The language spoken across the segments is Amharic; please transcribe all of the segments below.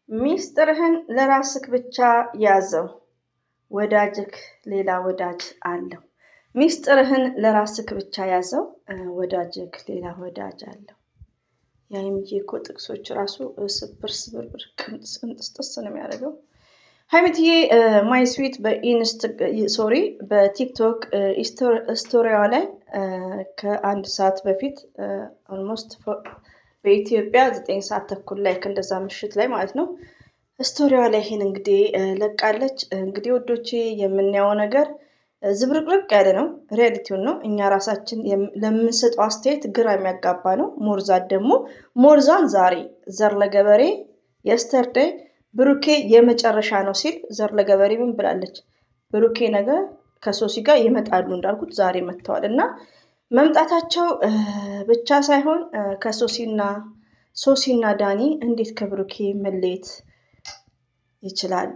ሚስጥርህን ለራስህ ብቻ ያዘው፣ ወዳጅክ ሌላ ወዳጅ አለው። ሚስጥርህን ለራስህ ብቻ ያዘው፣ ወዳጅክ ሌላ ወዳጅ አለው። የሀይሚዬ እኮ ጥቅሶች ራሱ ስብር ስብርብር ቅንጥስጥስ ነው የሚያደርገው። ሀይሚትዬ ማይ ስዊት በቲክቶክ ስቶሪዋ ላይ ከአንድ ሰዓት በፊት ኦልሞስት በኢትዮጵያ 9 ሰዓት ተኩል ላይ እንደዛ ምሽት ላይ ማለት ነው ስቶሪዋ ላይ ይሄን እንግዲህ ለቃለች። እንግዲህ ወዶቼ የምናየው ነገር ዝብርቅርቅ ያለ ነው። ሪያሊቲውን ነው። እኛ ራሳችን ለምንሰጠው አስተያየት ግራ የሚያጋባ ነው። ሞርዛን ዛሬ ዘር ለገበሬ የስተርዴይ ብሩኬ የመጨረሻ ነው ሲል ዘር ለገበሬ ምን ብላለች? ብሩኬ ነገር ከሶሲ ጋር ይመጣሉ እንዳልኩት ዛሬ መጥተዋል እና መምጣታቸው ብቻ ሳይሆን ሶሲና ዳኒ እንዴት ከብሩኬ መለየት ይችላሉ?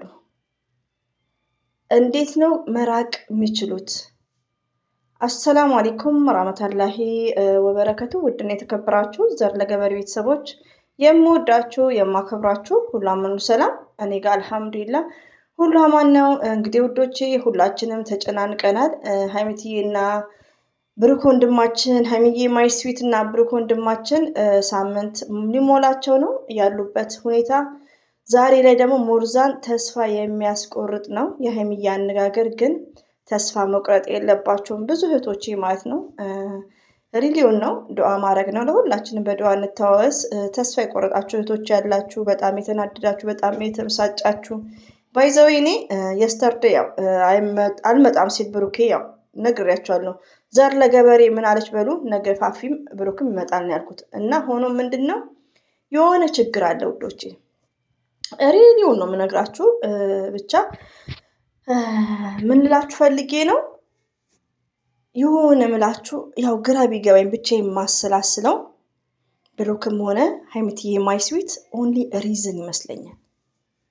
እንዴት ነው መራቅ የሚችሉት? አሰላሙ አለይኩም ወራህመቱላሂ ወበረከቱ። ውድና የተከበራችሁ ዘር ለገበሬ ቤተሰቦች የምወዳችሁ የማከብራችሁ ሁሉ አማኑ ሰላም፣ እኔ ጋር አልሐምዱሊላህ ሁሉ አማን ነው። እንግዲህ ውዶቼ ሁላችንም ተጨናንቀናል። ሀይሚትዬና ብሩክ ወንድማችን ሀይሚዬ ማይ ስዊት እና ብሩክ ወንድማችን ሳምንት ሊሞላቸው ነው ያሉበት ሁኔታ። ዛሬ ላይ ደግሞ ሞርዛን ተስፋ የሚያስቆርጥ ነው። የሀይሚዬ አነጋገር ግን ተስፋ መቁረጥ የለባቸውም ብዙ እህቶቼ ማለት ነው። ሪሊውን ነው ዱዓ ማድረግ ነው። ለሁላችንም በዱዓ እንተዋወስ። ተስፋ የቆረጣችሁ እህቶች ያላችሁ፣ በጣም የተናደዳችሁ፣ በጣም የተበሳጫችሁ ባይዘው እኔ የስተርዴ ያው አልመጣም ሲል ብሩኬ ያው ነግሬያቸዋለሁ። ዘር ለገበሬ ምን አለች በሉ፣ ነገ ፋፊም ብሩክም ይመጣል ነው ያልኩት። እና ሆኖ ምንድነው የሆነ ችግር አለ ውዶቼ፣ ሪሊውን ነው የምነግራችሁ። ብቻ ምን ልላችሁ ፈልጌ ነው የሆነ ምላችሁ ያው ግራ ቢገባኝ ብቻ የማሰላስለው ብሩክም ሆነ ሀይሚትዬ ማይ ስዊት ኦንሊ ሪዝን ይመስለኛል።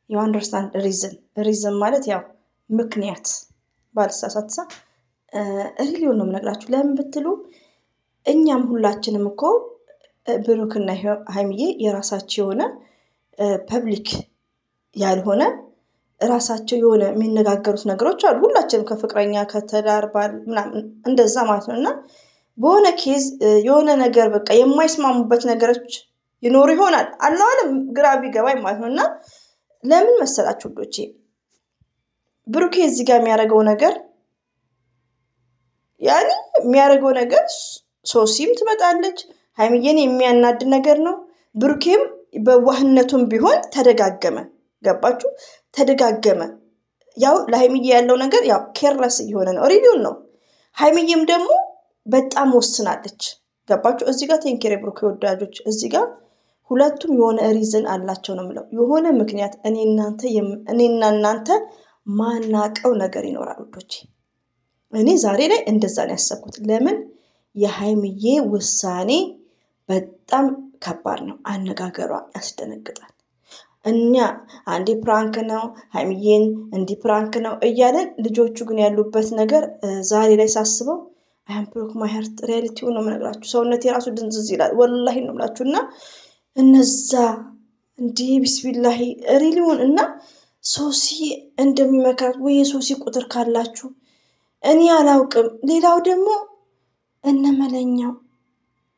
ዩ አንደርስታንድ ሪዝን ማለት ያው ምክንያት ባልሳሳትሳ ሪሊውን ነው የምነግራችሁ። ለምን ብትሉ እኛም ሁላችንም እኮ ብሩክና ሀይሚዬ የራሳቸው የሆነ ፐብሊክ ያልሆነ ራሳቸው የሆነ የሚነጋገሩት ነገሮች አሉ። ሁላችንም ከፍቅረኛ ከተዳር ባል ምናምን እንደዛ ማለት ነው። እና በሆነ ኬዝ የሆነ ነገር በቃ የማይስማሙበት ነገሮች ይኖሩ ይሆናል አለዋለም ግራ ቢገባኝ ማለት ነው። እና ለምን መሰላችሁ ውዶቼ፣ ብሩኬ እዚህ ጋር የሚያደርገው ነገር ሶሲም ትመጣለች፣ ሀይሚዬን የሚያናድ ነገር ነው። ብሩኬም በዋህነቱም ቢሆን ተደጋገመ። ገባችሁ? ተደጋገመ። ያው ለሀይሚዬ ያለው ነገር ያው ኬርለስ እየሆነ ነው። ሪቪውን ነው። ሀይሚዬም ደግሞ በጣም ወስናለች። ገባችሁ? እዚህ ጋር ቴንኬሬ ብሩኬ ወዳጆች፣ እዚህ ጋር ሁለቱም የሆነ ሪዝን አላቸው ነው የምለው። የሆነ ምክንያት እኔና እናንተ ማናቀው ነገር ይኖራል ውዶቼ። እኔ ዛሬ ላይ እንደዛ ነው ያሰብኩት። ለምን የሀይሚዬ ውሳኔ በጣም ከባድ ነው። አነጋገሯ ያስደነግጣል። እኛ አንዴ ፕራንክ ነው ሀይሚዬን እንዲህ ፕራንክ ነው እያለን ልጆቹ ግን ያሉበት ነገር ዛሬ ላይ ሳስበው አያም ብሩክ ማይ ሀርት ሪያሊቲውን ነው የምነግራችሁ። ሰውነት የራሱ ድንዝዝ ይላል። ወላሂ ነው የምላችሁ። እና እነዛ እንዲህ ቢስሚላሂ ሪሊውን እና ሶሲ እንደሚመክራት ወይ የሶሲ ቁጥር ካላችሁ እኔ አላውቅም። ሌላው ደግሞ እነ መለኛው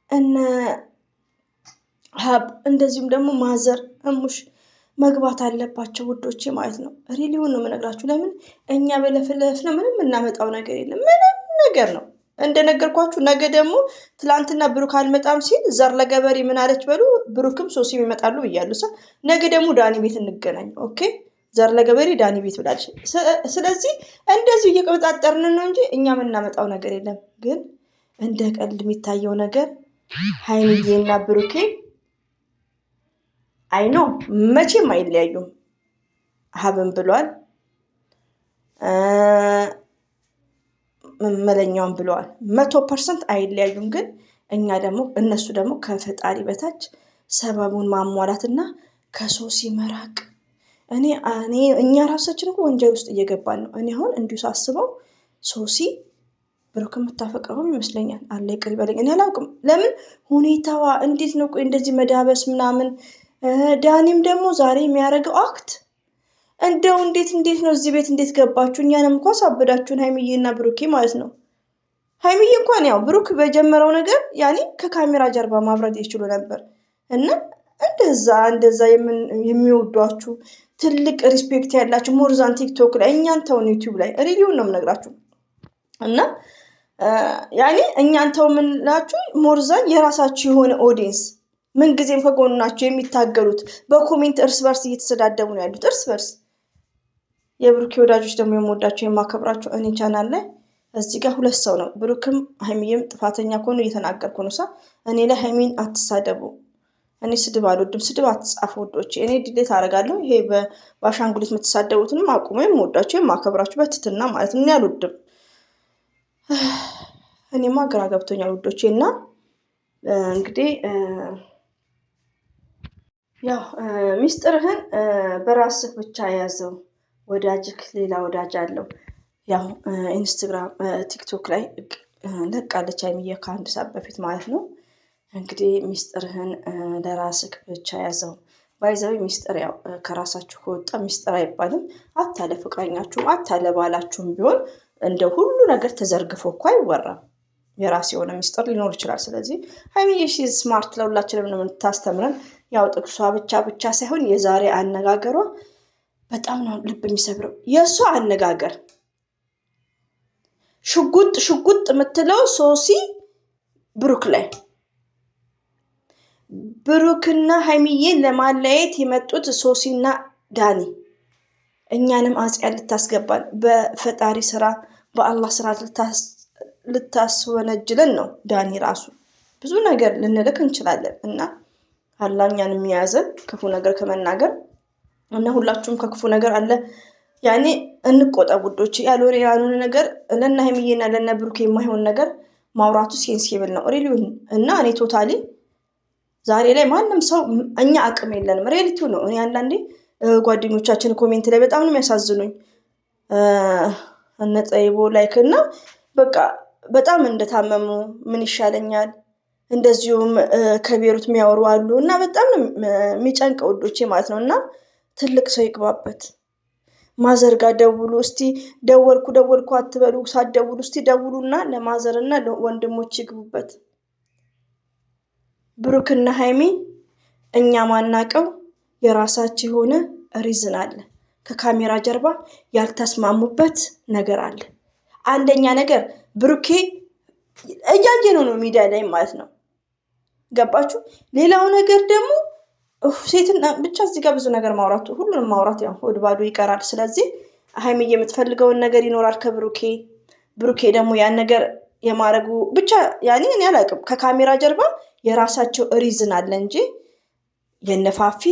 እነ ሀብ እንደዚሁም ደግሞ ማዘር እሙሽ መግባት አለባቸው ውዶቼ ማለት ነው። ሪሊውን ነው የምነግራችሁ። ለምን እኛ በለፍለፍነ ምንም እናመጣው ነገር የለም። ምንም ነገር ነው እንደነገርኳችሁ። ነገ ደግሞ ትላንትና ብሩክ አልመጣም ሲል ዘር ለገበሬ ምን አለች በሉ፣ ብሩክም ሶሲም ይመጣሉ ብያለሁ። ነገ ደግሞ ዳኒ ቤት እንገናኝ። ኦኬ፣ ዘር ለገበሬ ዳኒ ቤት ብላለች። ስለዚህ እንደዚሁ እየቀበጣጠርን ነው እንጂ እኛ የምናመጣው ነገር የለም። ግን እንደ ቀልድ የሚታየው ነገር ሀይሚዬና ብሩኬ አይኖ መቼም አይለያዩም። ሀብን ብሏል፣ መለኛውን ብለዋል። 100% አይለያዩም። ግን እነሱ ደግሞ ከፈጣሪ በታች ሰበቡን ማሟላትና ከሶሲ መራቅ። እኛ ራሳችን እኮ ወንጀል ውስጥ እየገባን ነው። እኔ አሁን እንዲሁ ሳስበው ሶሲ ብሩክ የምታፈቅረውም ይመስለኛል። አለ ይቅር ይበለኝ፣ እኔ አላውቅም። ለምን ሁኔታዋ እንዴት ነው? ቆይ እንደዚህ መዳበስ ምናምን ዳኒም ደግሞ ዛሬ የሚያደርገው አክት እንደው እንዴት ነው እዚህ ቤት እንዴት ገባችሁ? እኛንም እንኳን ሳበዳችሁን ሀይሚዬና ብሩኬ ማለት ነው። ሀይሚዬ እንኳን ያው ብሩክ በጀመረው ነገር ያኔ ከካሜራ ጀርባ ማብረድ ይችሉ ነበር እና እንደዛ የሚወዷችሁ ትልቅ ሪስፔክት ያላችሁ ሞርዛን ቲክቶክ ላይ እኛን ተውን ዩቲዩብ ላይ ሪሊውን ነው የምነግራችሁ እና ያኔ እኛን ተው የምንላችሁ ሞርዛን የራሳችሁ የሆነ ኦዲየንስ ምንጊዜም ከጎናችሁ የሚታገሉት በኮሜንት እርስ በርስ እየተሰዳደቡ ነው ያሉት እርስ በርስ። የብሩኬ ወዳጆች ደግሞ የምወዳቸው የማከብራቸው እኔ ቻናል ላይ እዚህ ጋር 2 ሰው ነው ብሩክም ሀይሚዬም ጥፋተኛ ከሆኑ እየተናገርኩ ነው። እኔ ላይ ሀይሚን አትሳደቡ። እኔ ስድብ አልወድም። ስድብ አትጻፉ ውዶች። እኔ ዲሌት አደርጋለሁ። ይሄ በአሻንጉሊት የምትሳደቡትንም አቁሙ። የምወዳቸው የማከብራቸው በትትና ማለት ነው። እኔ አልወድም። እኔማ ግራ ገብቶኛል ውዶቼ። እና እንግዲህ ያው ሚስጥርህን በራስህ ብቻ ያዘው፣ ወዳጅክ ሌላ ወዳጅ አለው። ያው ኢንስታግራም ቲክቶክ ላይ ለቃለች ሀይሚዬ ከ1 ሰዓት በፊት ማለት ነው። እንግዲህ ሚስጥርህን ለራስህ ብቻ ያዘው። ባይዛዊ ሚስጥር ያው ከራሳችሁ ከወጣ ሚስጥር አይባልም። አታለ ፍቅረኛችሁም አታለ ባላችሁም ቢሆን እንደ ሁሉ ነገር ተዘርግፎ እኮ አይወራም። የራስ የሆነ ሚስጥር ሊኖር ይችላል። ስለዚህ ሀይሚዬ ስማርት ለሁላችንም ነው የምታስተምረን። ያው ጥቅሷ ብቻ ሳይሆን የዛሬ አነጋገሯ በጣም ነው ልብ የሚሰብረው። የእሷ አነጋገር ሽጉጥ የምትለው ሶሲ ብሩክ ላይ ብሩክና ሀይሚዬን ለማለያየት የመጡት ሶሲና ዳኒ እኛንም አጽያ ልታስገባን በፈጣሪ ስራ በአላህ ስራ ልታስወነጅለን ነው። ዳኒ ራሱ ብዙ ነገር ልንልክ እንችላለን እና አላህ እኛን የሚያዘን ክፉ ነገር ከመናገር እና ሁላችሁም ከክፉ ነገር አለ ያኔ እንቆጠብ ውዶች። ያልሆነ ነገር ለና ሀይሚዬና ለና ብሩክ የማይሆን ነገር ማውራቱ ሴንሲብል ነው ሪሊውን እና እኔ ቶታሊ ዛሬ ላይ ማንም ሰው እኛ አቅም የለንም። ሪያሊቲው ነው። እኔ አንዳንዴ ጓደኞቻችን ኮሜንት ላይ በጣም ነው የሚያሳዝኑኝ። እነጠይቦ ላይክ እና በቃ በጣም እንደታመሙ ምን ይሻለኛል እንደዚሁም ከቤሩት የሚያወሩ አሉ እና በጣም ነው የሚጨንቀው ውዶቼ ማለት ነው። እና ትልቅ ሰው ይግባበት። ማዘርጋ ደውሉ እስቲ ደወልኩ አትበሉ። ሳትደውሉ እስቲ ደውሉና ለማዘርና ለወንድሞች ይግቡበት። ብሩክና ሀይሚ እኛ ማናቀው የራሳቸው የሆነ ሪዝን አለ። ከካሜራ ጀርባ ያልተስማሙበት ነገር አለ። አንደኛ ነገር ብሩኬ እያየነው ነው ሚዲያ ላይ ማለት ነው። ገባችሁ? ሌላው ነገር ደግሞ ሴትና ብቻ እዚህ ጋር ብዙ ነገር ማውራቱ ሁሉንም ማውራት ያው ሆድ ባዶ ይቀራል። ስለዚህ ሀይሚዬ የምትፈልገውን ነገር ይኖራል ከብሩኬ ብሩኬ ደግሞ ያን ነገር የማረጉ ብቻ ያኔ እኔ አላውቅም። ከካሜራ ጀርባ የራሳቸው ሪዝን አለ እንጂ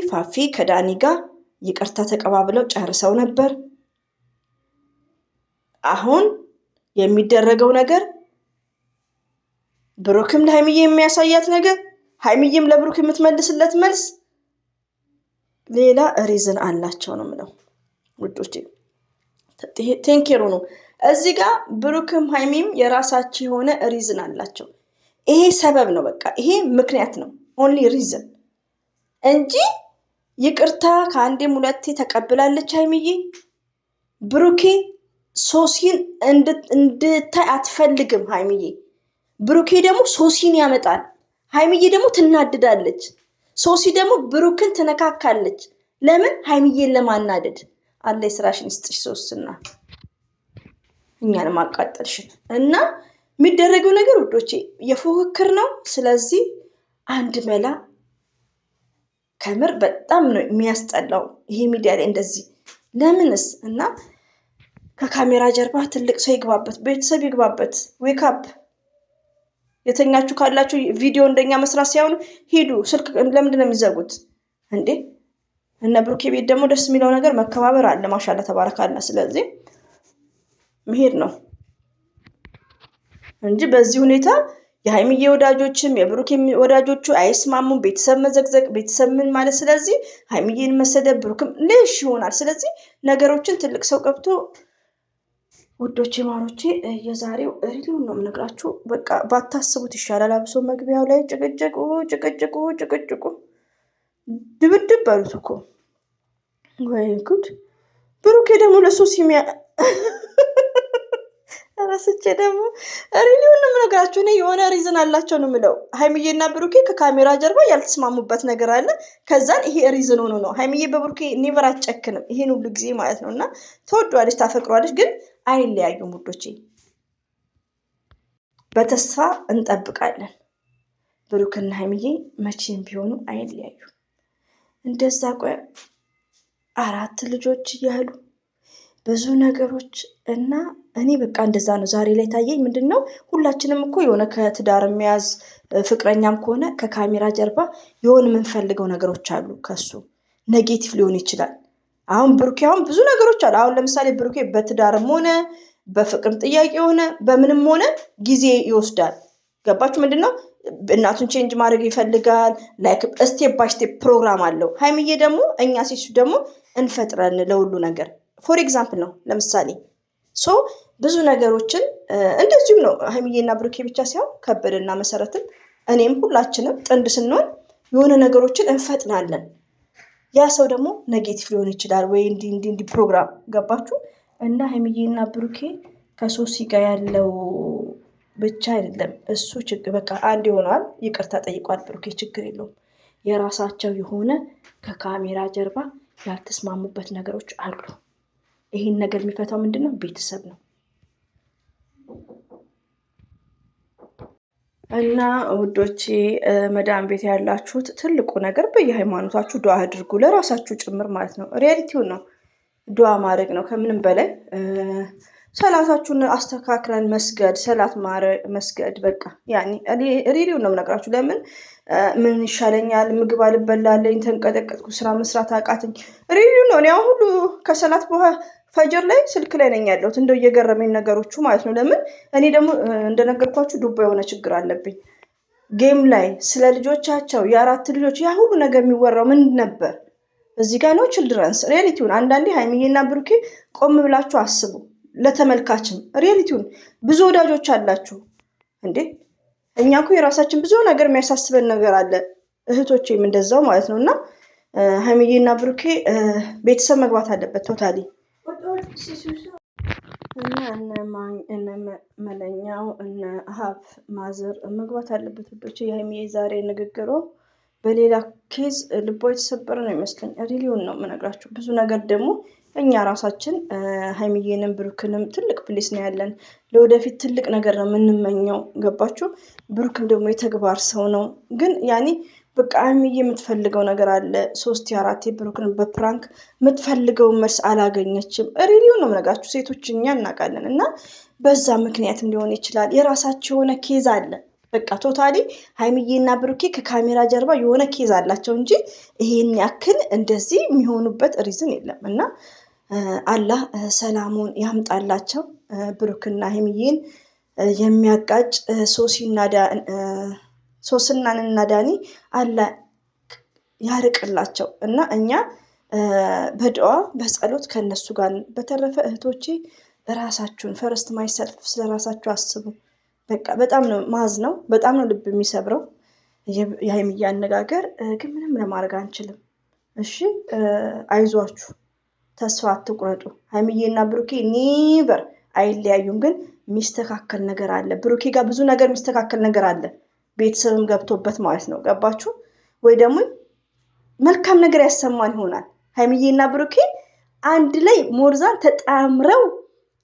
ፋፊ ከዳኒ ጋር ይቅርታ ተቀባብለው ጨርሰው ነበር። አሁን የሚደረገው ነገር ብሩክም ለሀይሚዬ የሚያሳያት ነገር ሀይሚዬም ለብሩክ የምትመልስለት መልስ ሌላ ሪዝን አላቸው ነው የምለው ውዶቼ። ቴንኬሩ ነው። እዚህ ጋር ብሩክም ሀይሚም የራሳቸው የሆነ ሪዝን አላቸው። ይሄ ሰበብ ነው፣ በቃ ይሄ ምክንያት ነው። ኦንሊ ሪዝን እንጂ ይቅርታ ከአንዴም 2 ተቀብላለች ሀይሚዬ። ብሩኬ ሶሲን እንድታይ አትፈልግም ሀይሚዬ። ብሩኬ ደግሞ ሶሲን ያመጣል፣ ሀይሚዬ ደግሞ ትናድዳለች። ሶሲ ደግሞ ብሩክን ትነካካለች። ለምን? ሀይሚዬን ለማናደድ። አለ ስራሽን ይስጥሽ ሶስና እኛንም አቃጠልሽን። እና የሚደረገው ነገር ውዶቼ የፉክክር ነው። ስለዚህ አንድ መላ ከምር በጣም ነው የሚያስጠላው ይሄ ሚዲያ ላይ እንደዚህ ለምንስ? እና ከካሜራ ጀርባ ትልቅ ሰው ይግባበት፣ ቤተሰብ ይግባበት። ዌክ አፕ። የተኛችሁ ካላችሁ ቪዲዮ እንደኛ መስራት ሳይሆን ሂዱ። ስልክ ለምንድን ነው የሚዘጉት እንዴ? እነ ብሩኬ ቤት ደግሞ ደስ የሚለው ነገር መከባበር አለ። ማሻአላ ተባረካላ። ስለዚህ መሄድ ነው እንጂ በዚህ ሁኔታ የሀይሚዬ ወዳጆችም የብሩኬ ወዳጆቹ አይስማሙም። ቤተሰብ መዘግዘቅ፣ ቤተሰብ ምን ማለት። ስለዚህ ሀይሚዬን መሰደብ ብሩክም ልሽ ይሆናል። ስለዚህ ነገሮችን ትልቅ ሰው ገብቶ ውዶቼ ማሮቼ የዛሬው ሪሊውን ነው የምነግራችሁ። በቃ ባታስቡት ይሻላል። አብሶ መግቢያው ላይ ጭቅጭቁ ድብድብ በሉት እኮ ወይ ጉድ። ብሩኬ ደግሞ ለሶሲ ረስቼ ደግሞ ሪሊውን ነው የምነግራችሁ። እኔ የሆነ ሪዝን አላቸው ነው የምለው። ሀይሚዬና ብሩኬ ከካሜራ ጀርባ ያልተስማሙበት ነገር አለ። ከዛን ይሄ ሪዝን ሆኖ ነው። ሀይሚዬ በብሩኬ ኔቨር አትጨክንም፣ ይሄን ሁሉ ጊዜ ማለት ነው። እና ተወዷለች፣ ታፈቅሯለች፣ ግን አይለያዩም ውዶቼ። በተስፋ እንጠብቃለን። ብሩክና ሀይሚዬ መቼም ቢሆኑ አይለያዩም። እንደዛ ቆይ 4 ልጆች እያሉ ብዙ ነገሮች እና እኔ በቃ እንደዛ ነው ዛሬ ላይ ታየኝ። ምንድን ነው ሁላችንም እኮ የሆነ ከትዳር የሚያዝ ፍቅረኛም ከሆነ ከካሜራ ጀርባ የሆነ የምንፈልገው ነገሮች አሉ። ከሱ ኔጌቲቭ ሊሆን ይችላል። አሁን ብሩኬ ብዙ ነገሮች አሉ። አሁን ለምሳሌ ብሩኬ በትዳርም ሆነ በፍቅርም ጥያቄ ሆነ በምንም ሆነ ጊዜ ይወስዳል። ገባችሁ? ምንድን ነው እናቱን ቼንጅ ማድረግ ይፈልጋል። ላይክ ስቴፕ ባይ ስቴፕ ፕሮግራም አለው። ሀይሚዬ ደግሞ እኛ ሴሱ ደግሞ እንፈጥረን ለሁሉ ነገር ፎር ኤግዛምፕል ነው። ለምሳሌ ብዙ ነገሮችን እንደዚሁም ነው። ሀይሚዬና ብሩኬ ብቻ ሳይሆን ከበደና መሰረትም እኔም ሁላችንም ጥንድ ስንሆን የሆነ ነገሮችን እንፈጥናለን። ያ ሰው ደግሞ ኔጌቲቭ ሊሆን ይችላል ወይ እንዲህ ፕሮግራም ገባችሁ? እና ሀይሚዬና ብሩኬ ከሶሲ ጋር ያለው ብቻ አይደለም እሱ ችግር በቃ አንድ ይሆናል። ይቅርታ ጠይቋል ብሩኬ፣ ችግር የለውም። የራሳቸው የሆነ ከካሜራ ጀርባ ያልተስማሙበት ነገሮች አሉ። ይህን ነገር የሚፈታው ምንድን ነው? ቤተሰብ ነው። እና ውዶቼ መዳም ቤት ያላችሁት ትልቁ ነገር በየሃይማኖታችሁ ዱዓ አድርጉ፣ ለራሳችሁ ጭምር ማለት ነው። ሪያሊቲውን ነው ዱዓ ማድረግ ነው ከምንም በላይ። ሰላታችሁን አስተካክለን መስገድ፣ ሰላት መስገድ በቃ ያኔ ሪሊውን ነው የምነግራችሁ። ለምን ምን ይሻለኛል፣ ምግብ አልበላለኝ፣ ተንቀጠቀጥኩ፣ ስራ መስራት አቃተኝ። ሪሊው ነው። እኔ አሁን ሁሉ ከሰላት በኋላ ፈጀር ላይ ስልክ ላይ ነኝ ያለሁት፣ እንደው እየገረመኝ ነገሮቹ ማለት ነው። ለምን እኔ ደግሞ እንደነገርኳችሁ ዱባ የሆነ ችግር አለብኝ። ጌም ላይ ስለ ልጆቻቸው የ4 ልጆች ያ ሁሉ ነገር የሚወራው ምን ነበር? እዚህ ጋር ነው ችልድረንስ ሪያሊቲውን። አንዳንዴ ሀይሚዬና ብሩኬ ቆም ብላችሁ አስቡ። ለተመልካችም ሪያሊቲውን ብዙ ወዳጆች አላችሁ እንዴ። እኛ እኮ የራሳችን ብዙ ነገር የሚያሳስበን ነገር አለ፣ እህቶቼም እንደዛው ማለት ነው። እና ሀይሚዬና ብሩኬ ቤተሰብ መግባት አለበት ቶታሊ። እና እነ መለኛው እነ ሀብ ማዘር መግባት አለበት ውዶች። የሀይሚዬ ዛሬ ንግግሮ በሌላ ኬዝ ልቦ የተሰበረ ነው ይመስለኝ። ሪሊውን ነው የምነግራችሁ። ብዙ ነገር ደግሞ እኛ ራሳችን ሀይሚዬንም ብሩክንም ትልቅ ፕሌስ ነው ያለን። ለወደፊት ትልቅ ነገር ነው የምንመኘው። ገባችሁ? ብሩክም ደግሞ የተግባር ሰው ነው። ግን ያኔ በቃ ሀይሚዬ የምትፈልገው ነገር አለ። 3 4 ብሩክን በፕራንክ የምትፈልገውን መልስ አላገኘችም። ሪሊውን ነው የምነግራችሁ። ሴቶች እኛ እናውቃለን። እና በዛ ምክንያትም ሊሆን ይችላል። የራሳቸው የሆነ ኬዝ አለ። በቃ ቶታሊ ሀይሚዬና ብሩኬ ከካሜራ ጀርባ የሆነ ኬዝ አላቸው እንጂ ይሄን ያክል እንደዚህ የሚሆኑበት ሪዝን የለም። እና አላህ ሰላሙን ያምጣላቸው። ብሩክና ሀይሚዬን የሚያጋጭ ሶስናንና ዳኒ አላህ ያርቅላቸው። እና እኛ በዱዓ በጸሎት ከነሱ ጋር። በተረፈ እህቶቼ ራሳችሁን ፈርስት ማይሰልፍ ስለራሳችሁ አስቡ። በቃ በጣም ነው ማዝ ነው፣ በጣም ነው ልብ የሚሰብረው የሀይሚዬ አነጋገር። ግን ምንም ለማድረግ አንችልም። እሺ አይዟችሁ፣ ተስፋ አትቁረጡ። ሀይሚዬና ብሩኬ ኔቨር አይለያዩም። ግን የሚስተካከል ነገር አለ። ብሩኬ ጋር ብዙ ነገር የሚስተካከል ነገር አለ። ቤተሰብም ገብቶበት ማለት ነው። ገባችሁ ወይ? ደግሞ መልካም ነገር ያሰማን ይሆናል። ሀይሚዬና ብሩኬ አንድ ላይ ሞርዛን ተጣምረው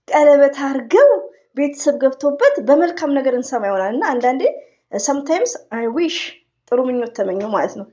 ቀለበት አድርገው ቤተሰብ ገብቶበት በመልካም ነገር እንሰማ ይሆናል። እና አንዳንዴ ሰምታይምስ አይ ዊሽ ጥሩ ምኞት ተመኘው ማለት ነው።